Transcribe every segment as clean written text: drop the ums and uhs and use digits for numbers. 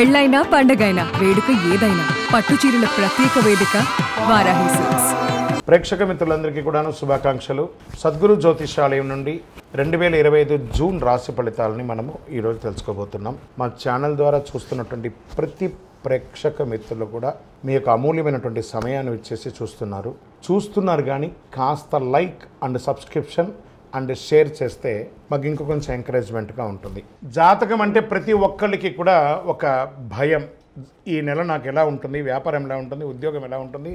పెళ్ళైనా పండగైనా వేడుక ఏదైనా పట్టు చీరల ప్రత్యేక వేదిక వారాహి సిల్క్స్. ప్రేక్షక మిత్రులందరికీ కూడాను శుభాకాంక్షలు. సద్గురు జ్యోతిషాలయం నుండి 2025 జూన్ రాశి ఫలితాలని మనము ఈరోజు తెలుసుకోబోతున్నాం. మా ఛానల్ ద్వారా చూస్తున్నటువంటి ప్రతి ప్రేక్షక మిత్రులు కూడా మీ యొక్క అమూల్యమైనటువంటి సమయాన్ని ఇచ్చేసి చూస్తున్నారు కానీ కాస్త like and subscription and share చేస్తే మాకు ఇంకో కొంచెం ఎంకరేజ్మెంట్గా ఉంటుంది. జాతకం అంటే ప్రతి ఒక్కరికి కూడా ఒక భయం. ఈ నెల నాకు ఎలా ఉంటుంది, వ్యాపారం ఎలా ఉంటుంది, ఉద్యోగం ఎలా ఉంటుంది,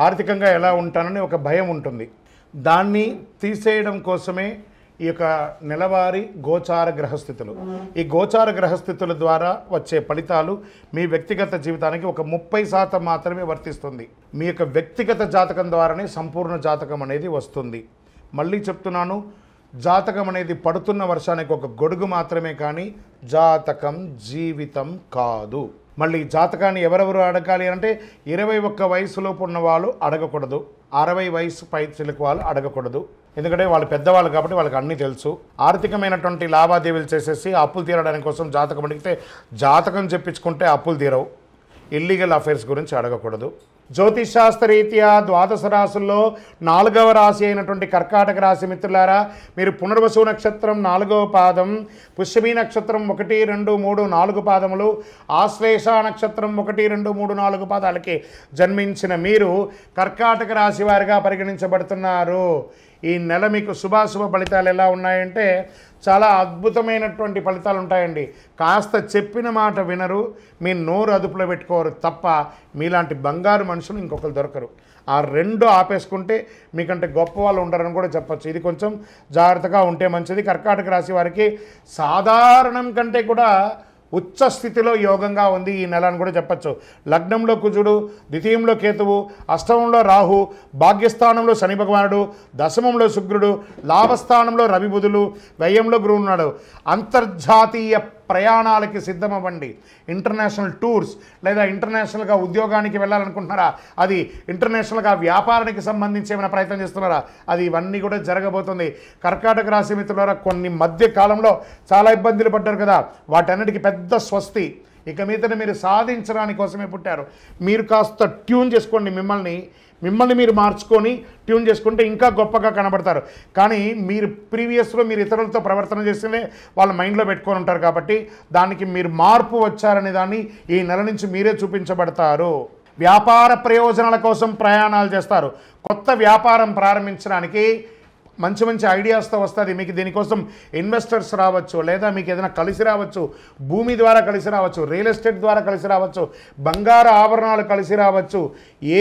ఆర్థికంగా ఎలా ఉంటానని ఒక భయం ఉంటుంది. దాన్ని తీసేయడం కోసమే ఈ యొక్క నెలవారీ గోచార గ్రహస్థితులు. ఈ గోచార గ్రహస్థితుల ద్వారా వచ్చే ఫలితాలు మీ వ్యక్తిగత జీవితానికి ఒక 30% మాత్రమే వర్తిస్తుంది. మీ యొక్క వ్యక్తిగత జాతకం ద్వారానే సంపూర్ణ జాతకం అనేది వస్తుంది. మళ్ళీ చెప్తున్నాను, జాతకం అనేది పడుతున్న వర్షానికి ఒక గొడుగు మాత్రమే, కానీ జాతకం జీవితం కాదు. మళ్ళీ జాతకాన్ని ఎవరెవరు అడగాలి అంటే 21 వయసులోపు ఉన్న వాళ్ళు అడగకూడదు, 60 వయసు పై చిలుకు వాళ్ళు అడగకూడదు. ఎందుకంటే వాళ్ళు పెద్దవాళ్ళు కాబట్టి వాళ్ళకి అన్నీ తెలుసు. ఆర్థికమైనటువంటి లావాదేవీలు చేసేసి అప్పులు తీరడానికి కోసం జాతకం అడిగితే జాతకం చెప్పించుకుంటే అప్పులు తీరవు. ఇల్లీగల్ అఫైర్స్ గురించి అడగకూడదు. జ్యోతిషాస్త్రరీత్యా ద్వాదశ రాశుల్లో 4వ రాశి అయినటువంటి కర్కాటక రాశి మిత్రులారా, మీరు పునర్వసు నక్షత్రం 4వ పాదం, పుష్యమి నక్షత్రం 1, 2, 3, 4 పాదములు, ఆశ్లేష నక్షత్రం 1, 2, 3, 4 పాదాలకి జన్మించిన మీరు కర్కాటక రాశి వారిగా పరిగణించబడుతున్నారు. ఈ నెల మీకు శుభాశుభ ఫలితాలు ఎలా ఉన్నాయంటే చాలా అద్భుతమైనటువంటి ఫలితాలు ఉంటాయండి. కాస్త చెప్పిన మాట వినరు, మీ నోరు అదుపులో పెట్టుకోరు తప్ప మీలాంటి బంగారు మనుషులు ఇంకొకరు దొరకరు. ఆ 2 ఆపేసుకుంటే మీకంటే గొప్ప వాళ్ళు ఉండరని కూడా చెప్పచ్చు. ఇది కొంచెం జాగ్రత్తగా ఉంటే మంచిది. కర్కాటక రాశి వారికి సాధారణం కంటే కూడా ఉచ్చ స్థితిలో యోగంగా ఉంది ఈ నెల అని కూడా చెప్పచ్చు. లగ్నంలో కుజుడు, ద్వితీయంలో కేతువు, అష్టమంలో రాహు, భాగ్యస్థానంలో శని భగవానుడు, దశమంలో శుక్రుడు, లాభస్థానంలో రవి బుధులు, వ్యయంలో గురువు ఉన్నాడు. అంతర్జాతీయ ప్రయాణాలకి సిద్ధమవ్వండి. ఇంటర్నేషనల్ టూర్స్ లేదా ఇంటర్నేషనల్గా ఉద్యోగానికి వెళ్ళాలనుకుంటున్నారా, అది ఇంటర్నేషనల్గా వ్యాపారానికి సంబంధించి ఏమైనా ప్రయత్నం చేస్తున్నారా, అది ఇవన్నీ కూడా జరగబోతుంది. కర్కాటక రాశి మిత్రులారా, కొన్ని మధ్య కాలంలో చాలా ఇబ్బందులు పడ్డారు కదా, వాటన్నిటికీ పెద్ద స్వస్తి. ఇక మీదట మీరు సాధించడానికి కోసమే పుట్టారు. మీరు కాస్త ట్యూన్ చేసుకోండి, మిమ్మల్ని మీరు మార్చుకొని ట్యూన్ చేసుకుంటే ఇంకా గొప్పగా కనబడతారు. కానీ మీరు ప్రీవియస్లో మీరు ఇతరులతో ప్రవర్తన చేస్తేనే వాళ్ళ మైండ్లో పెట్టుకొని ఉంటారు కాబట్టి దానికి మీరు మార్పు వచ్చారనే దాన్ని ఈ నెల నుంచి మీరే చూపించబడతారు. వ్యాపార ప్రయోజనాల కోసం ప్రయాణాలు చేస్తారు. కొత్త వ్యాపారం ప్రారంభించడానికి మంచి మంచి ఐడియాస్తో వస్తుంది. మీకు దీనికోసం ఇన్వెస్టర్స్ రావచ్చు, లేదా మీకు ఏదైనా కలిసి రావచ్చు, భూమి ద్వారా కలిసి రావచ్చు, రియల్ ఎస్టేట్ ద్వారా కలిసి రావచ్చు, బంగారు ఆభరణాలు కలిసి రావచ్చు.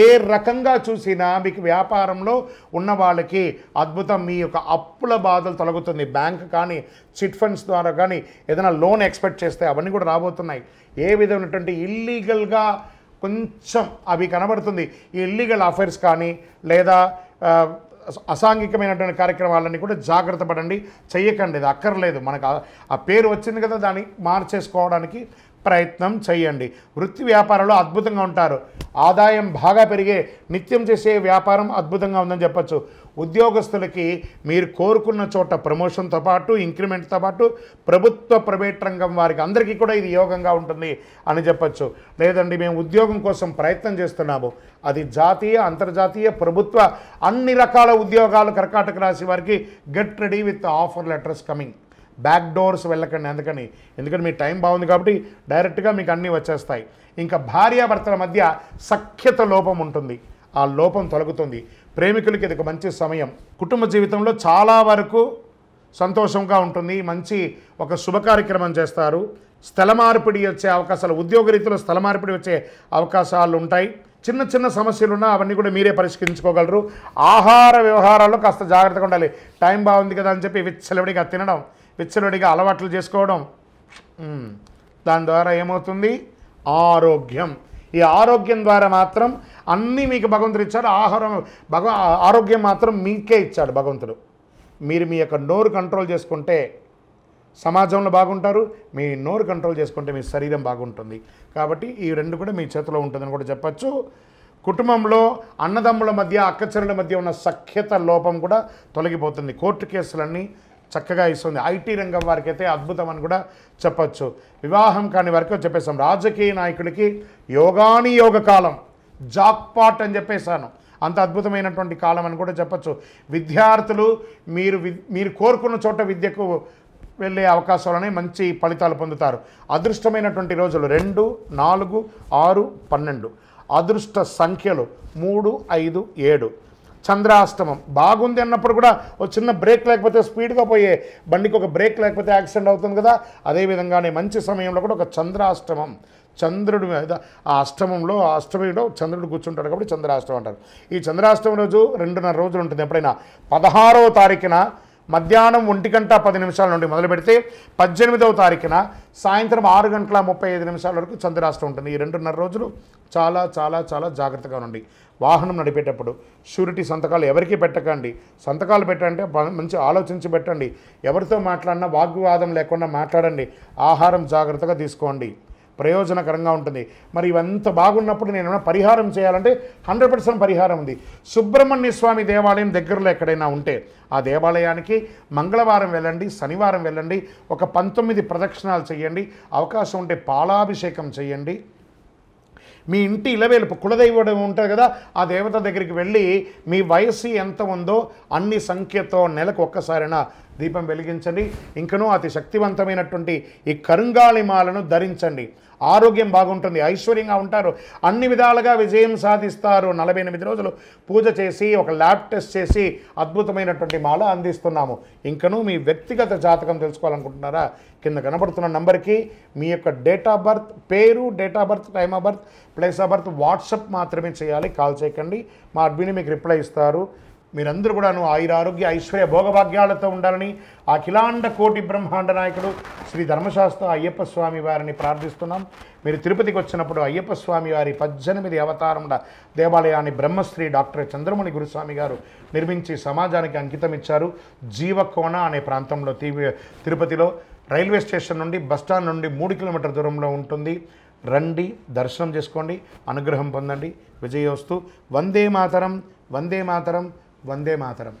ఏ రకంగా చూసినా మీకు వ్యాపారంలో ఉన్న వాళ్ళకి అద్భుతం. మీ యొక్క అప్పుల బాధలు తొలగుతుంది. బ్యాంక్ కానీ చిట్ ఫండ్స్ ద్వారా కానీ ఏదైనా లోన్ ఎక్స్పెక్ట్ చేస్తే అవన్నీ కూడా రాబోతున్నాయి. ఏ విధమైనటువంటి ఇల్లీగల్గా కొంచెం అవి కనబడుతుంది. ఈ ఇల్లీగల్ అఫైర్స్ కానీ లేదా అసాంఘికమైనటువంటి కార్యక్రమాలన్నీ కూడా జాగ్రత్త పడండి, చెయ్యకండి. ఇది అక్కర్లేదు. మనకు ఆ పేరు వచ్చింది కదా, దాన్ని మార్చేసుకోవడానికి ప్రయత్నం చేయండి. వృత్తి వ్యాపారంలో అద్భుతంగా ఉంటారు. ఆదాయం బాగా పెరిగే నిత్యం చేసే వ్యాపారం అద్భుతంగా ఉందని చెప్పచ్చు. ఉద్యోగస్తులకి మీరు కోరుకున్న చోట ప్రమోషన్తో పాటు ఇంక్రిమెంట్తో పాటు ప్రభుత్వ ప్రైవేట్ రంగం వారికి అందరికీ కూడా ఇది యోగంగా ఉంటుంది అని చెప్పచ్చు. లేదండి మేము ఉద్యోగం కోసం ప్రయత్నం చేస్తున్నాము, అది జాతీయ అంతర్జాతీయ ప్రభుత్వ అన్ని రకాల ఉద్యోగాలు కర్కాటక రాశి వారికి get ready with offer letters coming. Back doors వెళ్ళకండి. ఎందుకంటే మీ టైం బాగుంది కాబట్టి డైరెక్ట్గా మీకు అన్నీ వచ్చేస్తాయి. ఇంకా భార్యాభర్తల మధ్య సఖ్యత లోపం ఉంటుంది, ఆ లోపం తొలగుతుంది. ప్రేమికులకి ఇది ఒక మంచి సమయం. కుటుంబ జీవితంలో చాలా వరకు సంతోషంగా ఉంటుంది. మంచి ఒక శుభ కార్యక్రమం చేస్తారు. స్థల మార్పిడి వచ్చే అవకాశాలు, ఉద్యోగ రీతిలో స్థల మార్పిడి వచ్చే అవకాశాలు ఉంటాయి. చిన్న చిన్న సమస్యలు ఉన్నా అవన్నీ కూడా మీరే పరిష్కరించుకోగలరు. ఆహార వ్యవహారాల్లో కాస్త జాగ్రత్తగా ఉండాలి. టైం బాగుంది కదా అని చెప్పి విచ్చలవిడిగా తినడం, విచ్చలవిడిగా అలవాట్లు చేసుకోవడం, దాని ద్వారా ఏమవుతుంది, ఆరోగ్యం. ఈ ఆరోగ్యం ద్వారా మాత్రం అన్నీ మీకు భగవంతుడు ఇచ్చాడు. ఆరోగ్యం మాత్రం మీకే ఇచ్చాడు భగవంతుడు. మీరు మీ యొక్క నోరు కంట్రోల్ చేసుకుంటే సమాజంలో బాగుంటారు, మీ నోరు కంట్రోల్ చేసుకుంటే మీ శరీరం బాగుంటుంది. కాబట్టి ఈ 2 కూడా మీ చేతిలో ఉంటుందని కూడా చెప్పచ్చు. కుటుంబంలో అన్నదమ్ముల మధ్య, అక్కచెల్లెల మధ్య ఉన్న సఖ్యత లోపం కూడా తొలగిపోతుంది. కోర్టు కేసులన్నీ చక్కగా ఇస్తుంది. ఐటీ రంగం వారికి అయితే అద్భుతం అని కూడా చెప్పచ్చు. వివాహం కాని వరకు చెప్పేసాం. రాజకీయ నాయకుడికి యోగాని యోగ కాలం, జాక్పాట్ అని చెప్పేశాను. అంత అద్భుతమైనటువంటి కాలం అని కూడా చెప్పచ్చు. విద్యార్థులు మీరు కోరుకున్న చోట విద్యకు వెళ్ళే అవకాశాలనే మంచి ఫలితాలు పొందుతారు. అదృష్టమైనటువంటి రోజులు 2, 4, 6, 12. అదృష్ట సంఖ్యలు 3, 5, 7. చంద్రాష్టమం బాగుంది అన్నప్పుడు కూడా ఒక చిన్న బ్రేక్ లేకపోతే స్పీడ్గా పోయే బండికి ఒక బ్రేక్ లేకపోతే యాక్సిడెంట్ అవుతుంది కదా, అదేవిధంగానే మంచి సమయంలో కూడా ఒక చంద్రాష్టమం, చంద్రుడి మీద ఆ అష్టమిలో చంద్రుడు కూర్చుంటాడు కాబట్టి చంద్రాష్టమం అంటారు. ఈ చంద్రాష్టమం రోజు 2.5 రోజులు ఉంటుంది. ఎప్పుడైనా 16వ తారీఖున మధ్యాహ్నం 1:10 నుండి మొదలు పెడితే 18వ తారీఖున సాయంత్రం 6:35 వరకు చంద్రాష్టమం ఉంటుంది. ఈ 2.5 రోజులు చాలా చాలా చాలా జాగ్రత్తగా ఉండండి. వాహనం నడిపేటప్పుడు షూరిటీ సంతకాలు ఎవరికి పెట్టకండి. సంతకాలు పెట్టంటే మంచి ఆలోచించి పెట్టండి. ఎవరితో మాట్లాడినా వాగ్వివాదం లేకుండా మాట్లాడండి. ఆహారం జాగ్రత్తగా తీసుకోండి, ప్రయోజనకరంగా ఉంటుంది. మరి ఇవంతా బాగున్నప్పుడు నేను ఏమైనా పరిహారం చేయాలంటే 100% పరిహారం ఉంది. సుబ్రహ్మణ్య స్వామి దేవాలయం దగ్గరలో ఎక్కడైనా ఉంటే ఆ దేవాలయానికి మంగళవారం వెళ్ళండి, శనివారం వెళ్ళండి, ఒక 19 ప్రదక్షిణాలు చేయండి. అవకాశం ఉంటే పాలాభిషేకం చేయండి. మీ ఇంటి ఇలవేలుపు కులదైవం ఉంటుంది కదా, ఆ దేవత దగ్గరికి వెళ్ళి మీ వయస్సు ఎంత ఉందో అన్ని సంఖ్యతో నెలకు ఒక్కసారైనా దీపం వెలిగించండి. ఇంకనూ అతి శక్తివంతమైనటువంటి ఈ కరుంగాళిమాలను ధరించండి. ఆరోగ్యం బాగుంటుంది, ఐశ్వర్యంగా ఉంటారు, అన్ని విధాలుగా విజయం సాధిస్తారు. 48 రోజులు పూజ చేసి ఒక ల్యాబ్ టెస్ట్ చేసి అద్భుతమైనటువంటి మాల అందిస్తున్నాము. ఇంకనూ మీ వ్యక్తిగత జాతకం తెలుసుకోవాలనుకుంటున్నారా? కింద కనబడుతున్న నంబర్కి మీ యొక్క డేట్ ఆఫ్ బర్త్, పేరు, date of birth, time of birth, place of birth WhatsApp మాత్రమే చేయాలి. కాల్ చేయకండి. మా అడ్మిన్ మీకు రిప్లై ఇస్తారు. మీరందరూ కూడాను ఆయురారోగ్య ఐశ్వర్య భోగభాగ్యాలతో ఉండాలని అఖిలాండ కోటి బ్రహ్మాండ నాయకుడు శ్రీ ధర్మశాస్త్ర అయ్యప్ప స్వామి వారిని ప్రార్థిస్తున్నాం. మీరు తిరుపతికి వచ్చినప్పుడు అయ్యప్ప స్వామి వారి 18 అవతారముల దేవాలయాన్ని బ్రహ్మశ్రీ డాక్టర్ చంద్రమణి గురుస్వామి గారు నిర్మించి సమాజానికి అంకితం ఇచ్చారు. జీవకోణ అనే ప్రాంతంలో తిరుపతిలో రైల్వే స్టేషన్ నుండి బస్టాండ్ నుండి 3 కిలోమీటర్ల దూరంలో ఉంటుంది. రండి, దర్శనం చేసుకోండి, అనుగ్రహం పొందండి. విజయోస్తు. వందే మాతరం, వందే మాతరం, వందే మాతరం.